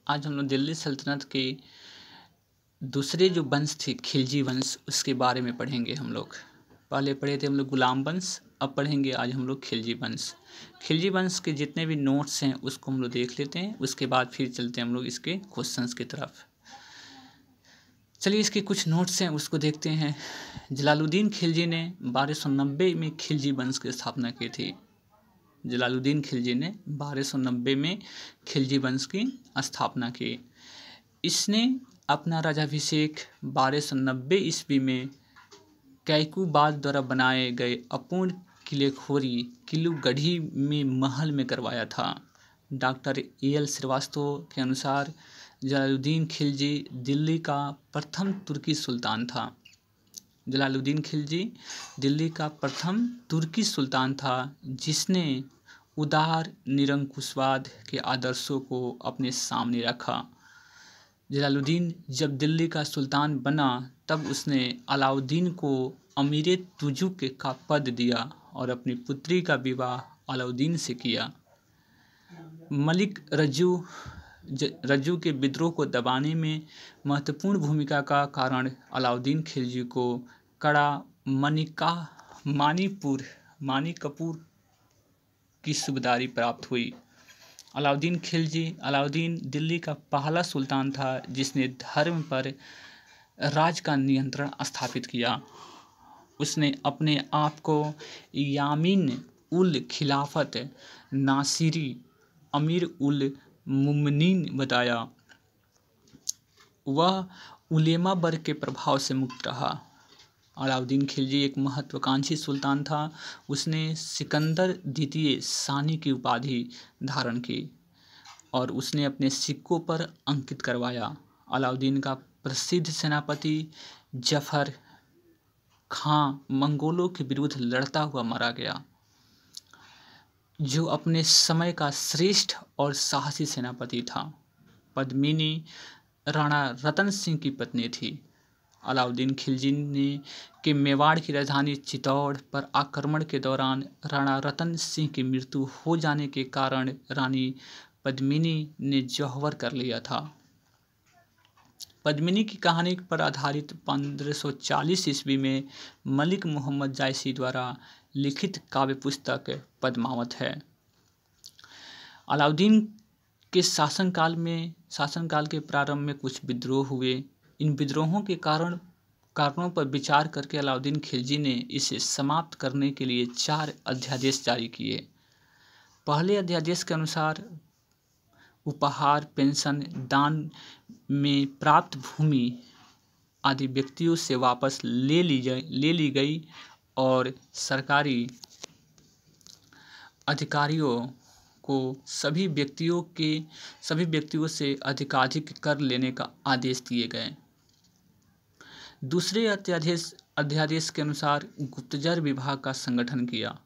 आज हम लोग दिल्ली सल्तनत के दूसरे जो वंश थे खिलजी वंश, उसके बारे में पढ़ेंगे हम लोग। पहले पढ़े थे हम लोग गुलाम वंश, अब पढ़ेंगे आज हम लोग खिलजी वंश। खिलजी वंश के जितने भी नोट्स हैं उसको हम लोग देख लेते हैं, उसके बाद फिर चलते हैं हम लोग इसके क्वेश्चंस की तरफ। चलिए इसके कुछ नोट्स हैं उसको देखते हैं। जलालुद्दीन खिलजी ने 1290 में खिलजी वंश की स्थापना की थी। जलालुद्दीन खिलजी ने 1290 में खिलजी वंश की स्थापना की। इसने अपना राजाभिषेक 1290 ईस्वी में कैकूबाद द्वारा बनाए गए अपूर्ण किलेखोरी किलूगढ़ी में महल में करवाया था। Doctor A.L. श्रीवास्तव के अनुसार जलालुद्दीन खिलजी दिल्ली का प्रथम तुर्की सुल्तान था। जलालुद्दीन खिलजी दिल्ली का प्रथम तुर्की सुल्तान था जिसने उदार निरंकुशवाद के आदर्शों को अपने सामने रखा। जलालुद्दीन जब दिल्ली का सुल्तान बना तब उसने अलाउद्दीन को अमीर तुजुक का पद दिया और अपनी पुत्री का विवाह अलाउद्दीन से किया। मलिक रज्जू के विद्रोह को दबाने में महत्वपूर्ण भूमिका का कारण अलाउद्दीन खिलजी को कड़ा मानिकपुर की सूबेदारी प्राप्त हुई। अलाउद्दीन दिल्ली का पहला सुल्तान था जिसने धर्म पर राज का नियंत्रण स्थापित किया। उसने अपने आप को यामीन उल खिलाफत नासिरी अमीर उल मुमनीन बताया। वह उलेमा वर्ग के प्रभाव से मुक्त रहा। अलाउद्दीन खिलजी एक महत्वाकांक्षी सुल्तान था। उसने सिकंदर द्वितीय सानी की उपाधि धारण की और उसने अपने सिक्कों पर अंकित करवाया। अलाउद्दीन का प्रसिद्ध सेनापति जफर खां मंगोलों के विरुद्ध लड़ता हुआ मारा गया, जो अपने समय का श्रेष्ठ और साहसी सेनापति था। पद्मिनी राणा रतन सिंह की पत्नी थी। अलाउद्दीन खिलजी ने के मेवाड़ की राजधानी चित्तौड़ पर आक्रमण के दौरान राणा रतन सिंह की मृत्यु हो जाने के कारण रानी पद्मिनी ने जौहर कर लिया था। पद्मिनी की कहानी पर आधारित 1540 ईस्वी में मलिक मोहम्मद जायसी द्वारा लिखित काव्य पुस्तक पद्मावत है। अलाउद्दीन के शासनकाल के प्रारंभ में कुछ विद्रोह हुए। इन विद्रोहों के कारणों पर विचार करके अलाउद्दीन खिलजी ने इसे समाप्त करने के लिए 4 अध्यादेश जारी किए। पहले अध्यादेश के अनुसार उपहार, पेंशन, दान में प्राप्त भूमि आदि व्यक्तियों से वापस ले ली गई और सरकारी अधिकारियों को सभी व्यक्तियों से अधिकाधिक कर लेने का आदेश दिए गए। दूसरे अध्यादेश के अनुसार गुप्तचर विभाग का संगठन किया।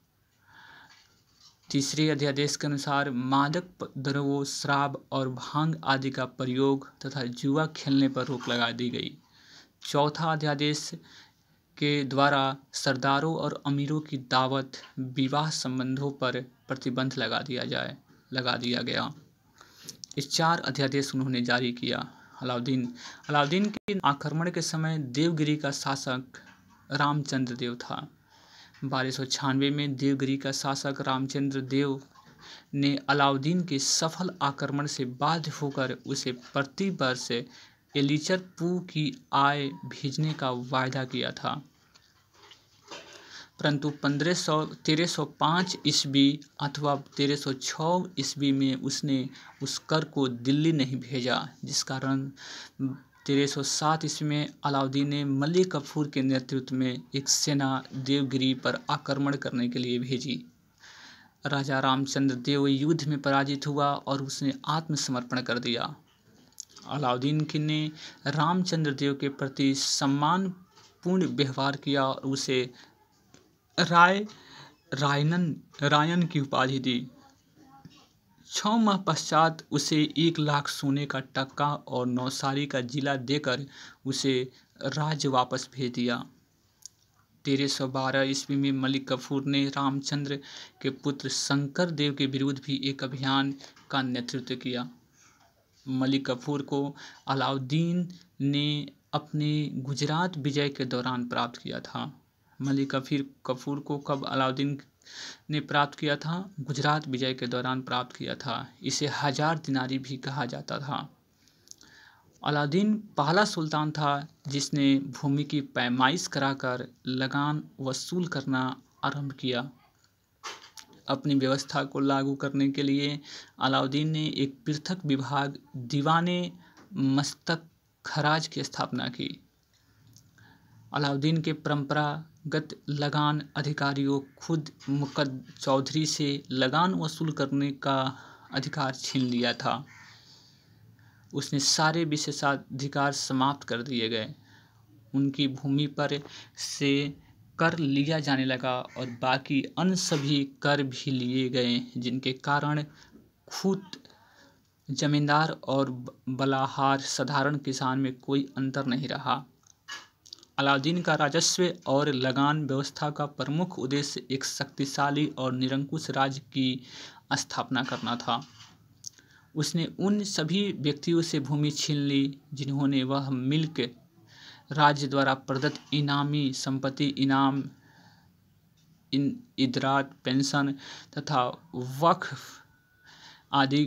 तीसरे अध्यादेश के अनुसार मादक द्रव्यों, शराब और भांग आदि का प्रयोग तथा जुआ खेलने पर रोक लगा दी गई। चौथा अध्यादेश के द्वारा सरदारों और अमीरों की दावत, विवाह संबंधों पर प्रतिबंध लगा दिया गया। इस 4 अध्यादेश उन्होंने जारी किया। अलाउद्दीन के आक्रमण के समय देवगिरी का शासक रामचंद्र देव था। 1296 में देवगिरी का शासक रामचंद्र देव ने अलाउद्दीन के सफल आक्रमण से बाध्य होकर उसे प्रति वर्ष एलिचर पू की आय भेजने का वायदा किया था, परंतु 1305 ईस्वी अथवा 1306 ईस्वी में उसने उस कर को दिल्ली नहीं भेजा, जिस कारण 1307 ईस्वी में अलाउद्दीन ने मलिक कफूर के नेतृत्व में एक सेना देवगिरी पर आक्रमण करने के लिए भेजी। राजा रामचंद्र देव युद्ध में पराजित हुआ और उसने आत्मसमर्पण कर दिया। अलाउद्दीन ने रामचंद्र देव के प्रति सम्मानपूर्ण व्यवहार किया और उसे रायन की उपाधि दी। 6 माह पश्चात उसे 1 लाख सोने का टक्का और नौसारी का जिला देकर उसे राज्य वापस भेज दिया। 1312 ईस्वी में मलिक कफूर ने रामचंद्र के पुत्र शंकर देव के विरुद्ध भी एक अभियान का नेतृत्व किया। मलिक कफूर को अलाउद्दीन ने अपने गुजरात विजय के दौरान प्राप्त किया था। मलिक कफूर को कब अलाउद्दीन ने प्राप्त किया था? गुजरात विजय के दौरान प्राप्त किया था। इसे 1000 दिनारी भी कहा जाता था। अलाउद्दीन पहला सुल्तान था जिसने भूमि की पैमाइश कराकर लगान वसूल करना आरंभ किया। अपनी व्यवस्था को लागू करने के लिए अलाउद्दीन ने एक पृथक विभाग दीवाने मस्तक खराज की स्थापना की। अलाउद्दीन के परंपरागत लगान अधिकारियों खुद मुकद्द चौधरी से लगान वसूल करने का अधिकार छीन लिया था। उसने सारे विशेषाधिकार समाप्त कर दिए गए। उनकी भूमि पर से कर लिया जाने लगा और बाकी अन्य सभी कर भी लिए गए, जिनके कारण खूत जमींदार और बलाहार साधारण किसान में कोई अंतर नहीं रहा। अलाउद्दीन का राजस्व और लगान व्यवस्था का प्रमुख उद्देश्य एक शक्तिशाली और निरंकुश राज्य की स्थापना करना था। उसने उन सभी व्यक्तियों से भूमि छीन ली जिन्होंने वह मिल्क राज्य द्वारा प्रदत्त इनामी संपत्ति, इनाम, इदरात, पेंशन तथा वक्फ आदि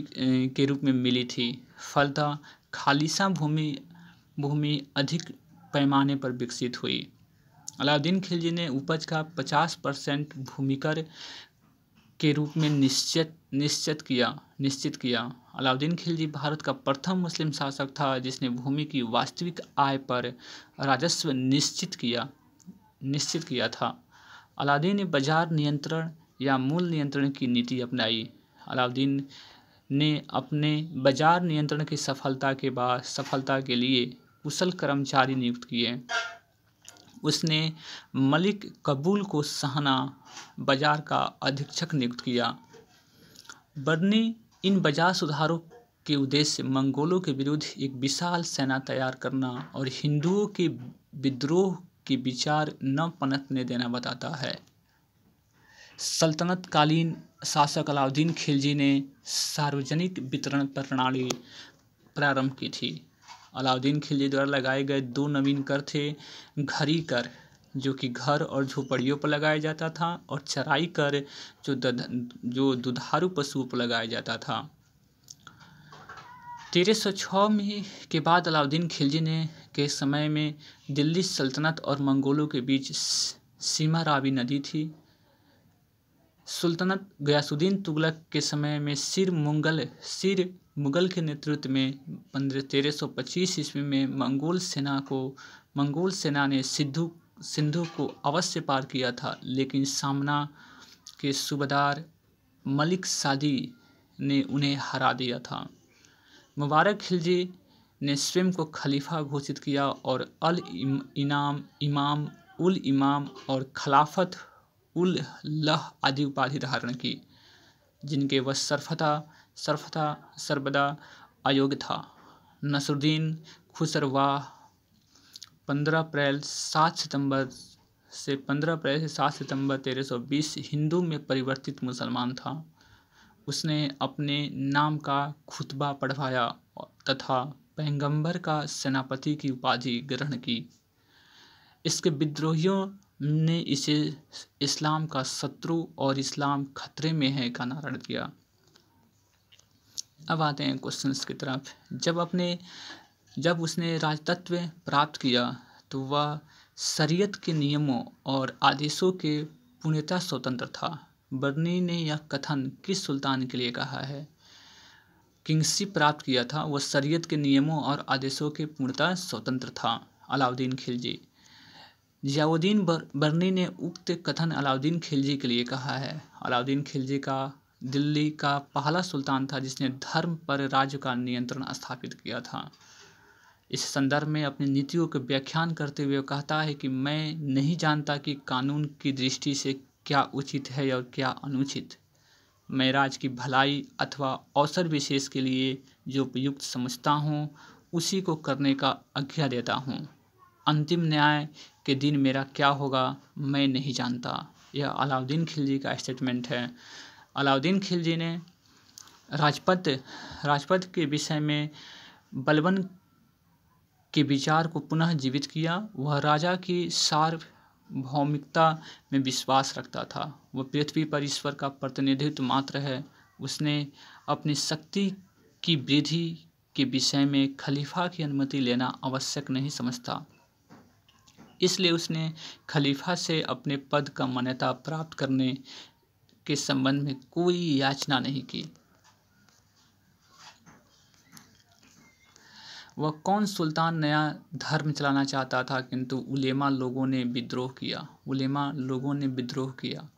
के रूप में मिली थी। फलतः खालिसा भूमि अधिक पैमाने पर विकसित हुई। अलाउद्दीन खिलजी ने उपज का 50% भूमिकर के रूप में निश्चित किया। अलाउद्दीन खिलजी भारत का प्रथम मुस्लिम शासक था जिसने भूमि की वास्तविक आय पर राजस्व निश्चित किया था। अलाउद्दीन ने बाजार नियंत्रण या मूल्य नियंत्रण की नीति अपनाई। अलाउद्दीन ने अपने बाजार नियंत्रण की सफलता के लिए कुशल कर्मचारी नियुक्त किए। उसने मलिक कबूल को सहना बाजार का अधीक्षक नियुक्त किया। बर्नी इन बाजार सुधारों के उद्देश्य मंगोलों के विरुद्ध एक विशाल सेना तैयार करना और हिंदुओं के विद्रोह के विचार न पनपने देना बताता है। सल्तनतकालीन शासक अलाउद्दीन खिलजी ने सार्वजनिक वितरण प्रणाली प्रारंभ की थी। अलाउद्दीन खिलजी द्वारा लगाए गए 2 नवीन कर थे। घरी कर, जो कि घर और झोपड़ियों पर लगाया जाता था, और चराई कर, जो दुधारू पशुओं पर लगाया जाता था। 1306 के बाद अलाउद्दीन खिलजी के समय में दिल्ली सल्तनत और मंगोलों के बीच सीमा रावी नदी थी। सुल्तानत गयासुद्दीन तुगलक के समय में सिर मुगल के नेतृत्व में 1325 ईस्वी में मंगोल सेना ने सिंधु को अवश्य पार किया था, लेकिन सामना के सूबेदार मलिक सादी ने उन्हें हरा दिया था। मुबारक खिलजी ने स्वयं को खलीफा घोषित किया और इमाम उल इमाम और खिलाफत उल लह आदि उपाधि धारण की, जिनके वह सर्वदा अयोग्य था। नसरुद्दीन खुसरवाह 15 अप्रैल से 7 सितंबर 1320 हिंदू में परिवर्तित मुसलमान था। उसने अपने नाम का खुतबा पढ़वाया तथा पैगंबर का सेनापति की उपाधि ग्रहण की। इसके विद्रोहियों ने इसे इस्लाम का शत्रु और इस्लाम खतरे में है का नारा दिया। अब आते हैं क्वेश्चंस की तरफ। जब उसने राजतत्व प्राप्त किया तो वह शरीयत के नियमों और आदेशों के पूर्णतः स्वतंत्र था। बर्नी ने यह कथन किस सुल्तान के लिए कहा है? किंगशिप प्राप्त किया था, वह शरीयत के नियमों और आदेशों के पूर्णतः स्वतंत्र था। अलाउद्दीन खिलजी। जियाउद्दीन बर्नी ने उक्त कथन अलाउद्दीन खिलजी के लिए कहा है। अलाउद्दीन खिलजी का दिल्ली का पहला सुल्तान था जिसने धर्म पर राज्य का नियंत्रण स्थापित किया था। इस संदर्भ में अपनी नीतियों का व्याख्यान करते हुए कहता है कि मैं नहीं जानता कि कानून की दृष्टि से क्या उचित है और क्या अनुचित। मैं राज्य की भलाई अथवा अवसर विशेष के लिए जो उपयुक्त समझता हूँ उसी को करने का आज्ञा देता हूँ। अंतिम न्याय के दिन मेरा क्या होगा मैं नहीं जानता। यह अलाउद्दीन खिलजी का स्टेटमेंट है। अलाउद्दीन खिलजी ने राजपद राजपद के विषय में बलबन के विचार को पुनः जीवित किया। वह राजा की सार्वभौमिकता में विश्वास रखता था। वह पृथ्वी पर ईश्वर का प्रतिनिधित्व मात्र है। उसने अपनी शक्ति की वृद्धि के विषय में खलीफा की अनुमति लेना आवश्यक नहीं समझता। इसलिए उसने खलीफा से अपने पद का मान्यता प्राप्त करने के संबंध में कोई याचना नहीं की। वह कौन सुल्तान नया धर्म चलाना चाहता था, किंतु उलेमा लोगों ने विद्रोह किया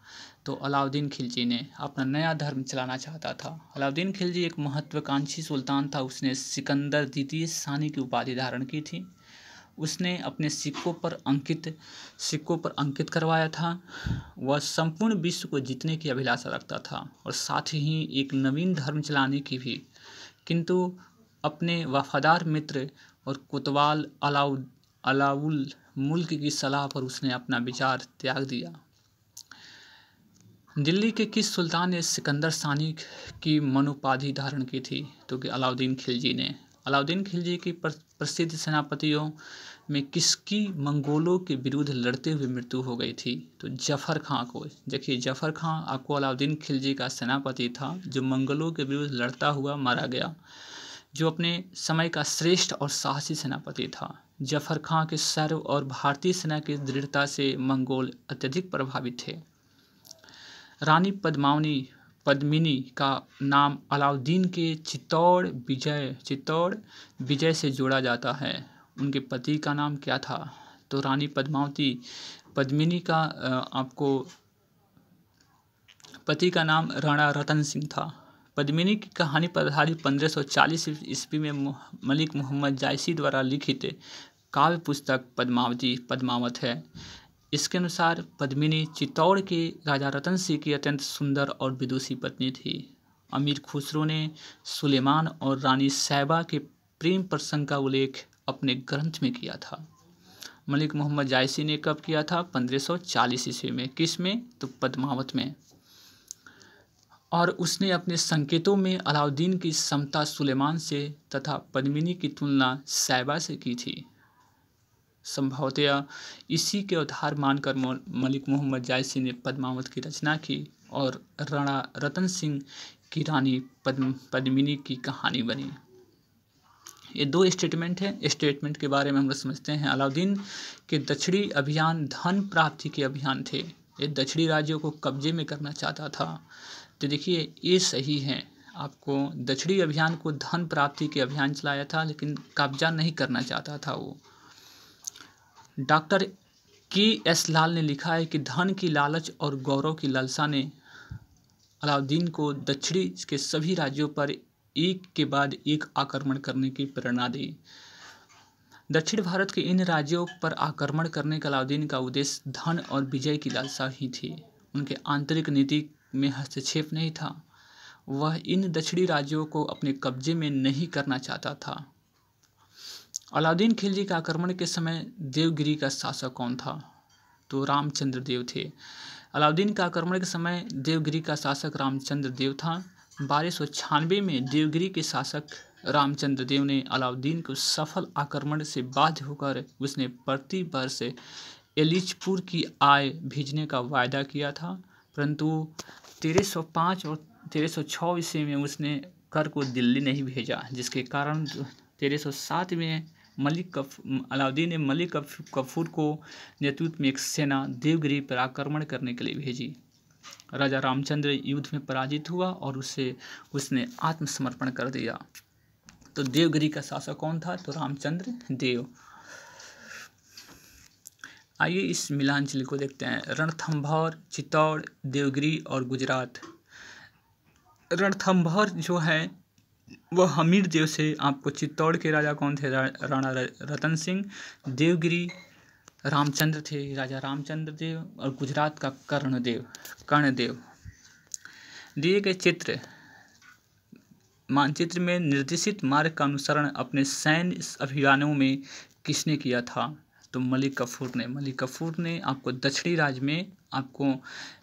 तो अलाउद्दीन खिलजी ने अपना नया धर्म चलाना चाहता था। अलाउद्दीन खिलजी एक महत्वाकांक्षी सुल्तान था। उसने सिकंदर द्वितीय सानी की उपाधि धारण की थी। उसने अपने सिक्कों पर अंकित करवाया था। वह संपूर्ण विश्व को जीतने की अभिलाषा रखता था और साथ ही एक नवीन धर्म चलाने की भी, किंतु अपने वफादार मित्र और कोतवाल अलाउल मुल्क की सलाह पर उसने अपना विचार त्याग दिया। दिल्ली के किस सुल्तान ने सिकंदर सानी की मनोपाधि धारण की थी? तो कि अलाउद्दीन खिलजी ने। अलाउद्दीन खिलजी की प्रसिद्ध सेनापतियों में किसकी मंगोलों के विरुद्ध लड़ते हुए मृत्यु हो गई थी? तो जफर खां को। देखिए, जफर खां आपको अलाउद्दीन खिलजी का सेनापति था जो मंगोलों के विरुद्ध लड़ता हुआ मारा गया, जो अपने समय का श्रेष्ठ और साहसी सेनापति था। जफर खां के शौर्य और भारतीय सेना की दृढ़ता से मंगोल अत्यधिक प्रभावित थे। रानी पद्मिनी का नाम अलाउद्दीन के चित्तौड़ विजय से जोड़ा जाता है। उनके पति का नाम क्या था? तो रानी पद्मिनी का आपको पति का नाम राणा रतन सिंह था। पद्मिनी की कहानी पर आधारित 1540 ईस्वी में मलिक मोहम्मद जायसी द्वारा लिखित काव्य पुस्तक पद्मावत है। इसके अनुसार पद्मिनी चित्तौड़ के राजा रतन सिंह की अत्यंत सुंदर और विदुषी पत्नी थी। अमीर खुसरो ने सुलेमान और रानी सैबा के प्रेम प्रसंग का उल्लेख अपने ग्रंथ में किया था। मलिक मोहम्मद जायसी ने कब किया था? 1540 ईस्वी में। किस में? तो पद्मावत में। और उसने अपने संकेतों में अलाउद्दीन की समता सुलेमान से तथा पद्मिनी की तुलना सैबा से की थी। संभवतया इसी के आधार मानकर मलिक मोहम्मद जायसी ने पद्मावत की रचना की और राणा रतन सिंह की रानी पद्मिनी की कहानी बनी। ये दो स्टेटमेंट हैं। स्टेटमेंट के बारे में हम लोग समझते हैं। अलाउद्दीन के दक्षिणी अभियान धन प्राप्ति के अभियान थे। ये दक्षिणी राज्यों को कब्जे में करना चाहता था। तो देखिए, ये सही है। आपको दक्षिणी अभियान को धन प्राप्ति के अभियान चलाया था, लेकिन कब्जा नहीं करना चाहता था वो। Doctor KS. लाल ने लिखा है कि धन की लालच और गौरव की लालसा ने अलाउद्दीन को दक्षिणी के सभी राज्यों पर एक के बाद एक आक्रमण करने की प्रेरणा दी। दक्षिण भारत के इन राज्यों पर आक्रमण करने का अलाउद्दीन का उद्देश्य धन और विजय की लालसा ही थी। उनके आंतरिक नीति में हस्तक्षेप नहीं था। वह इन दक्षिणी राज्यों को अपने कब्जे में नहीं करना चाहता था। अलाउद्दीन खिलजी के आक्रमण के समय देवगिरी का शासक कौन था? तो रामचंद्र देव थे। अलाउद्दीन के आक्रमण के समय देवगिरी का शासक रामचंद्र देव था। 1296 में देवगिरी के शासक रामचंद्र देव ने अलाउद्दीन को सफल आक्रमण से बाध्य होकर उसने प्रति वर्ष एलिचपुर की आय भेजने का वायदा किया था, परंतु 1305 और 1306 ईस्वी में उसने कर को दिल्ली नहीं भेजा, जिसके कारण 1307 में अलाउद्दीन ने मलिक कफूर को नेतृत्व में एक सेना देवगिरी पर आक्रमण करने के लिए भेजी। राजा रामचंद्र युद्ध में पराजित हुआ और उसने आत्मसमर्पण कर दिया। तो देवगिरी का शासक कौन था? तो रामचंद्र देव। आइए इस मिलांचल को देखते हैं। रणथंभौर, चित्तौड़, देवगिरी और गुजरात। रणथंभौर जो है वह हमीर देव से। आपको चित्तौड़ के राजा कौन थे? राणा रतन सिंह। देवगिरी रामचंद्र थे, राजा रामचंद्र देव। और गुजरात का कर्णदेव। दिए गए मानचित्र में निर्देशित मार्ग का अनुसरण अपने सैन्य अभियानों में किसने किया था? तो मलिक कफूर ने आपको दक्षिणी राज्य में आपको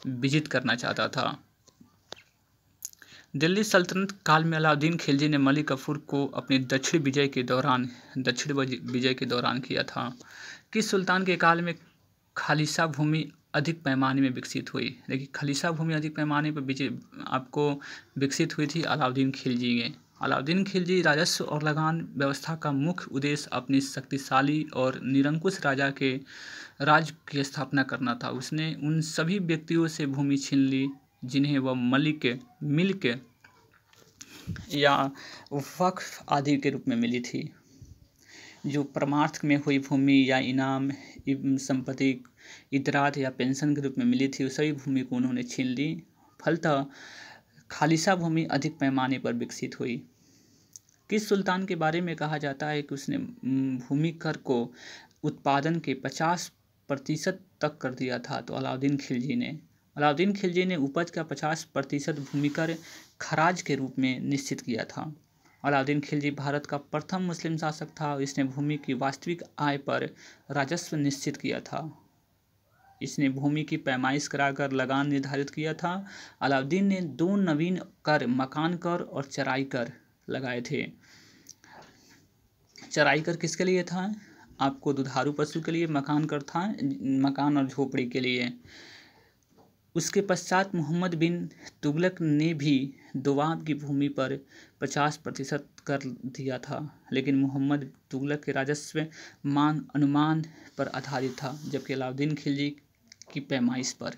विजिट करना चाहता था। दिल्ली सल्तनत काल में अलाउद्दीन खिलजी ने मलिक कफूर को अपनी दक्षिण विजय के दौरान किया था। किस सुल्तान के काल में खालिसा भूमि अधिक पैमाने में विकसित हुई? देखिए, खालिसा भूमि अधिक पैमाने पर आपको विकसित हुई थी अलाउद्दीन खिलजी ने। अलाउद्दीन खिलजी राजस्व और लगान व्यवस्था का मुख्य उद्देश्य अपनी शक्तिशाली और निरंकुश राजा के राज्य की स्थापना करना था। उसने उन सभी व्यक्तियों से भूमि छीन ली जिन्हें वह मिल्क या वक्फ आदि के रूप में मिली थी। जो परमार्थ में हुई भूमि या इनाम, संपत्ति, इतरात या पेंशन के रूप में मिली थी, उस सभी भूमि को उन्होंने छीन ली। फलतः खालिसा भूमि अधिक पैमाने पर विकसित हुई। किस सुल्तान के बारे में कहा जाता है कि उसने भूमि कर को उत्पादन के 50% तक कर दिया था? तो अलाउद्दीन खिलजी ने। अलाउद्दीन खिलजी ने उपज का 50% भूमि कर खराज के रूप में निश्चित किया था। अलाउद्दीन खिलजी भारत का प्रथम मुस्लिम शासक था और इसने भूमि की वास्तविक आय पर राजस्व निश्चित किया था। इसने भूमि की पैमाइश कराकर लगान निर्धारित किया था। अलाउद्दीन ने 2 नवीन कर, मकान कर और चराई कर लगाए थे। चराई कर किसके लिए था? आपको दुधारू पशु के लिए। मकान कर था मकान और झोपड़ी के लिए। उसके पश्चात मोहम्मद बिन तुगलक ने भी दोआब की भूमि पर 50% कर दिया था, लेकिन मोहम्मद तुगलक के राजस्व मांग अनुमान पर आधारित था, जबकि अलाउद्दीन खिलजी की पैमाइश पर।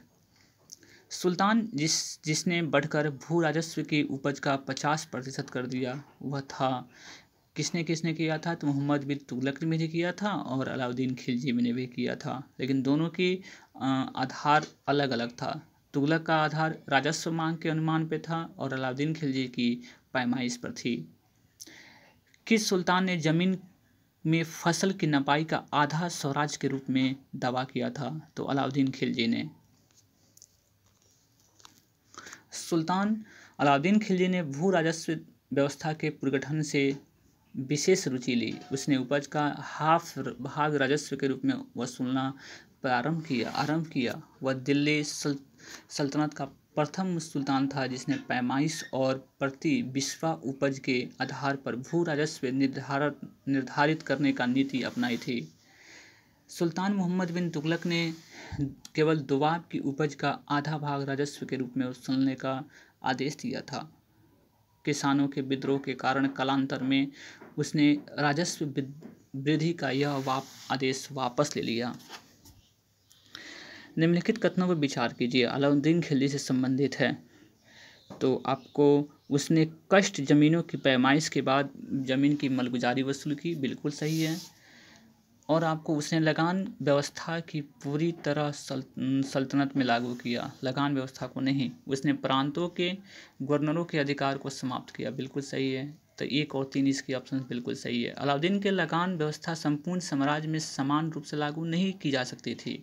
सुल्तान जिसने बढ़कर भू राजस्व की उपज का 50% कर दिया, वह था किसने किया था? तो मोहम्मद बिन तुगलक ने भी किया था और अलाउद्दीन खिलजी ने भी किया था, लेकिन दोनों की आधार अलग अलग था। तुगलक का आधार राजस्व मांग के अनुमान पे था और अलाउद्दीन खिलजी की पैमाइश पर थी। किस सुल्तान ने जमीन में फसल की नपाई का आधा स्वराज के रूप में दावा किया था? तो अलाउद्दीन खिलजी ने। सुल्तान अलाउद्दीन खिलजी ने भू राजस्व व्यवस्था के पुनर्गठन से विशेष रुचि ली। उसने उपज का हाफ भाग राजस्व के रूप में वसूलना आरंभ किया। वह दिल्ली सल्तनत का प्रथम सुल्तान था जिसने पैमाइश और प्रति बिस्वा उपज के आधार पर भू राजस्व निर्धारित करने का नीति अपनाई थी। सुल्तान मोहम्मद बिन तुगलक ने केवल दोआब की उपज का आधा भाग राजस्व के रूप में वसूलने का आदेश दिया था। किसानों के विद्रोह के कारण कालांतर में उसने राजस्व वृद्धि का यह आदेश वापस ले लिया। निम्नलिखित कथनों पर विचार कीजिए, अलाउद्दीन खिलजी से संबंधित है। तो आपको उसने कष्ट जमीनों की पैमाइश के बाद जमीन की मलगुजारी वसूल की, बिल्कुल सही है। और आपको उसने लगान व्यवस्था की पूरी तरह सल्तनत में लागू किया, लगान व्यवस्था को नहीं। उसने प्रांतों के गवर्नरों के अधिकार को समाप्त किया, बिल्कुल सही है। तो 1 और 3 इसकी ऑप्शन बिल्कुल सही है। अलाउद्दीन के लगान व्यवस्था संपूर्ण साम्राज्य में समान रूप से लागू नहीं की जा सकती थी।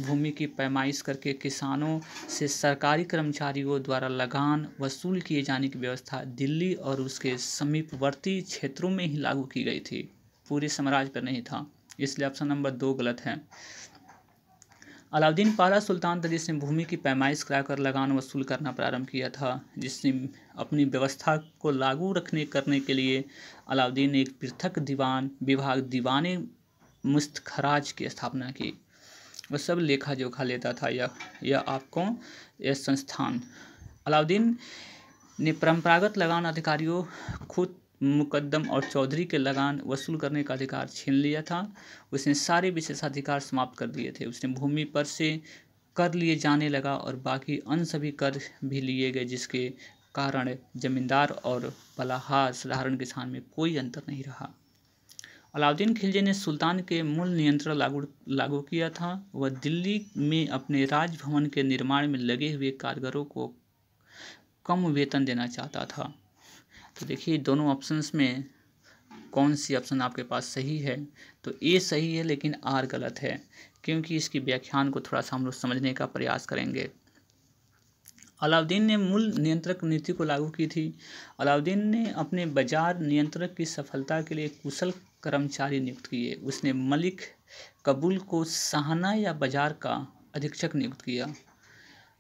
भूमि की पैमाइश करके किसानों से सरकारी कर्मचारियों द्वारा लगान वसूल किए जाने की व्यवस्था दिल्ली और उसके समीपवर्ती क्षेत्रों में ही लागू की गई थी, पूरे साम्राज्य पर नहीं था, इसलिए ऑप्शन नंबर 2 गलत है। अलाउद्दीन पहला सुल्तान था जिसने भूमि की पैमाइश कराकर लगान वसूल करना प्रारंभ किया था। जिसने अपनी व्यवस्था को लागू करने के लिए अलाउद्दीन ने एक पृथक दीवाने मुस्तखराज की स्थापना की। वह सब लेखा जोखा लेता था यह संस्थान। अलाउद्दीन ने परंपरागत लगान अधिकारियों खुद मुकद्दम और चौधरी के लगान वसूल करने का अधिकार छीन लिया था। उसने सारे विशेषाधिकार समाप्त कर दिए थे। उसने भूमि पर से कर लिए जाने लगा और बाकी अन्य सभी कर भी लिए गए, जिसके कारण जमींदार और पलाहा साधारण किसान में कोई अंतर नहीं रहा। अलाउद्दीन खिलजी ने सुल्तान के मूल नियंत्रण लागू किया था। वह दिल्ली में अपने राजभवन के निर्माण में लगे हुए कारीगरों को कम वेतन देना चाहता था। तो देखिए दोनों ऑप्शंस में कौन सी ऑप्शन आपके पास सही है? तो ए सही है लेकिन आर गलत है, क्योंकि इसकी व्याख्यान को थोड़ा सा हम लोग समझने का प्रयास करेंगे। अलाउद्दीन ने मूल नियंत्रक नीति को लागू की थी। अलाउद्दीन ने अपने बाजार नियंत्रक की सफलता के लिए कुशल कर्मचारी नियुक्त किए। उसने मलिक कबूल को साहना या बाजार का अधीक्षक नियुक्त किया।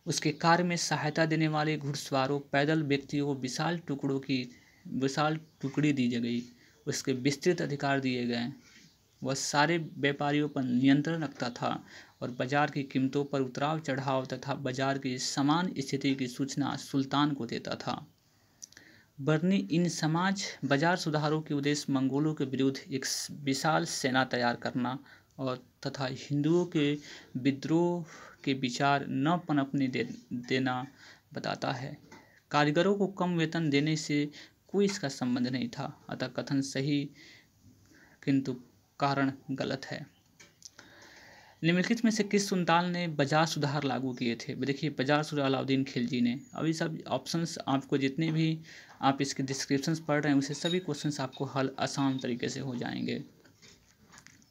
उसके कार्य में सहायता देने वाले घुड़सवारों, पैदल व्यक्तियों को विशाल टुकड़ी दी गई। उसके विस्तृत अधिकार दिए गए। वह सारे व्यापारियों पर नियंत्रण रखता था और बाजार की कीमतों पर उतराव चढ़ाव तथा बाजार की समान स्थिति की सूचना सुल्तान को देता था। बर्नी इन बाजार सुधारों के उद्देश्य मंगोलों के विरुद्ध एक विशाल सेना तैयार करना और तथा हिंदुओं के विद्रोह के विचार न पनपने देना बताता है। कारीगरों को कम वेतन देने से कोई इसका संबंध नहीं था, अतः कथन सही किंतु कारण गलत है। निम्नलिखित में से किस सुल्तान ने बाजार सुधार लागू किए थे? देखिए, बाजार सुधार अलाउद्दीन खिलजी ने। अभी सब ऑप्शंस आपको जितने भी आप इसके डिस्क्रिप्शंस पढ़ रहे हैं उसे सभी क्वेश्चंस आपको हल आसान तरीके से हो जाएंगे।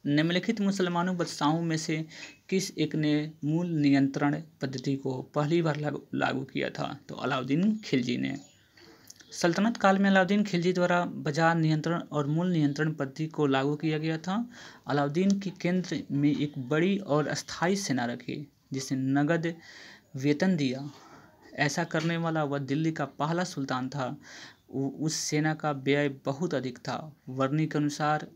निम्नलिखित मुसलमानों बादशाहों में से किस एक ने मूल नियंत्रण पद्धति को पहली बार लागू किया था? तो अलाउद्दीन खिलजी ने। सल्तनत काल में अलाउद्दीन खिलजी द्वारा बाजार नियंत्रण और मूल नियंत्रण पद्धति को लागू किया गया था। अलाउद्दीन के केंद्र में एक बड़ी और अस्थायी सेना रखी जिसे नगद वेतन दिया। ऐसा करने वाला वह दिल्ली का पहला सुल्तान था। उस सेना का व्यय बहुत अधिक था। वर्णी के अनुसार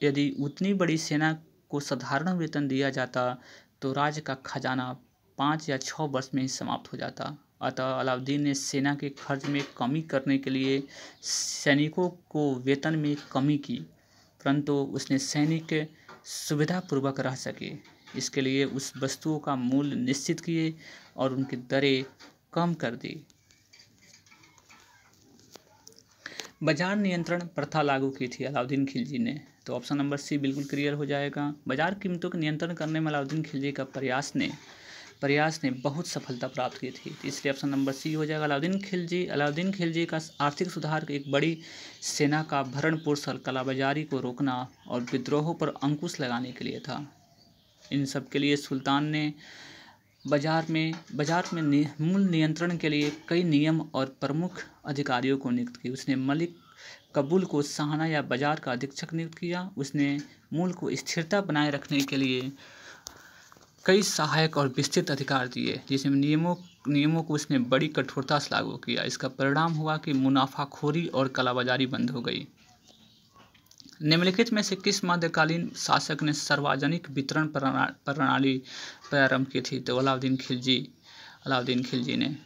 यदि उतनी बड़ी सेना को साधारण वेतन दिया जाता तो राज्य का खजाना 5 या 6 वर्ष में ही समाप्त हो जाता। अतः अलाउद्दीन ने सेना के खर्च में कमी करने के लिए सैनिकों को वेतन में कमी की, परंतु उसने सैनिक सुविधापूर्वक रह सके इसके लिए उस वस्तुओं का मूल्य निश्चित किए और उनकी दरें कम कर दी। बाजार नियंत्रण प्रथा लागू की थी अलाउद्दीन खिलजी ने। तो ऑप्शन नंबर सी बिल्कुल क्लियर हो जाएगा। बाजार कीमतों का नियंत्रण करने में अलाउद्दीन खिलजी का प्रयास ने बहुत सफलता प्राप्त की थी, इसलिए ऑप्शन नंबर सी हो जाएगा। अलाउद्दीन खिलजी का आर्थिक सुधार एक बड़ी सेना का भरण पोषण, कालाबाजारी को रोकना और विद्रोहों पर अंकुश लगाने के लिए था। इन सब के लिए सुल्तान ने बाजार में मूल नियंत्रण के लिए कई नियम और प्रमुख अधिकारियों को नियुक्त किया। उसने मलिक कबूल को शाहना या बाजार का अधीक्षक नियुक्त किया। उसने मूल को स्थिरता बनाए रखने के लिए कई सहायक और विस्तृत अधिकार दिए, जिसमें नियमों को उसने बड़ी कठोरता से लागू किया। इसका परिणाम हुआ कि मुनाफाखोरी और कालाबाजारी बंद हो गई। निम्नलिखित में से किस मध्यकालीन शासक ने सार्वजनिक वितरण प्रणाली प्रारंभ की थी? तो अलाउद्दीन खिलजी ने।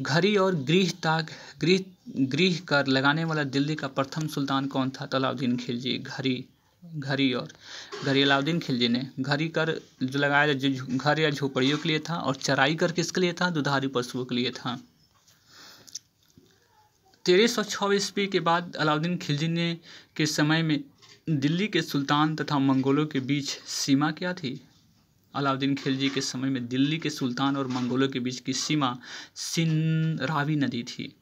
घड़ी और गृह कर लगाने वाला दिल्ली का प्रथम सुल्तान कौन था? तो अलाउद्दीन खिलजी। घड़ी अलाउद्दीन खिलजी ने। घड़ी कर जो लगाया घर या झोपड़ियों के लिए था, और चराई कर किसके लिए था? दुधारू पशुओं के लिए था। 1306 ईस्वी के बाद अलाउद्दीन खिलजी ने के समय में दिल्ली के सुल्तान तथा मंगोलों के बीच सीमा क्या थी? अलाउद्दीन खिलजी के समय में दिल्ली के सुल्तान और मंगोलों के बीच की सीमा रावी नदी थी।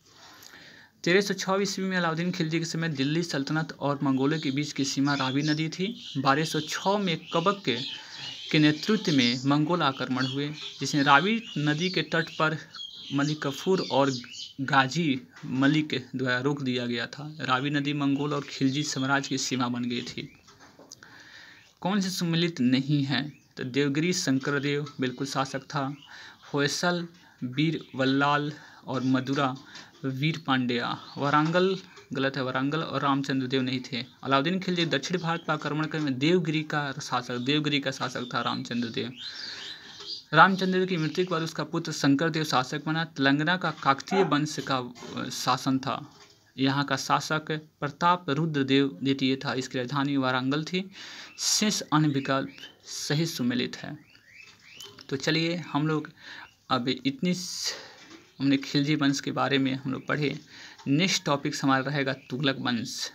1306 ईस्वी में अलाउद्दीन खिलजी के समय दिल्ली सल्तनत और मंगोलों के बीच की सीमा रावी नदी थी। 1206 में कबक के नेतृत्व में मंगोल आक्रमण हुए, जिसमें रावी नदी के तट पर मलिक कफूर और गाजी मलिक द्वारा रोक दिया गया था। रावी नदी मंगोल और खिलजी साम्राज्य की सीमा बन गई थी। कौन से सम्मिलित नहीं है? तो देवगिरी शंकरदेव बिल्कुल शासक था। होयसल वीर वल्लाल और मदुरा वीर पांड्या। वारंगल गलत है, वारंगल और रामचंद्र देव नहीं थे। अलाउद्दीन खिलजी दक्षिण भारत पर आक्रमण करने में देवगिरी का शासक था रामचंद्र देव। रामचंद्र की मृत्यु के बाद उसका पुत्र शंकरदेव शासक बना। तेलंगाना का काकतीय वंश का शासन था। यहाँ का शासक प्रताप रुद्र देव द्वितीय था। इसकी राजधानी वारंगल थी। शेष अन्य विकल्प सही सुमेलित है। तो चलिए हम लोग अब हमने खिलजी वंश के बारे में हम लोग पढ़े। नेक्स्ट टॉपिक हमारा रहेगा तुगलक वंश।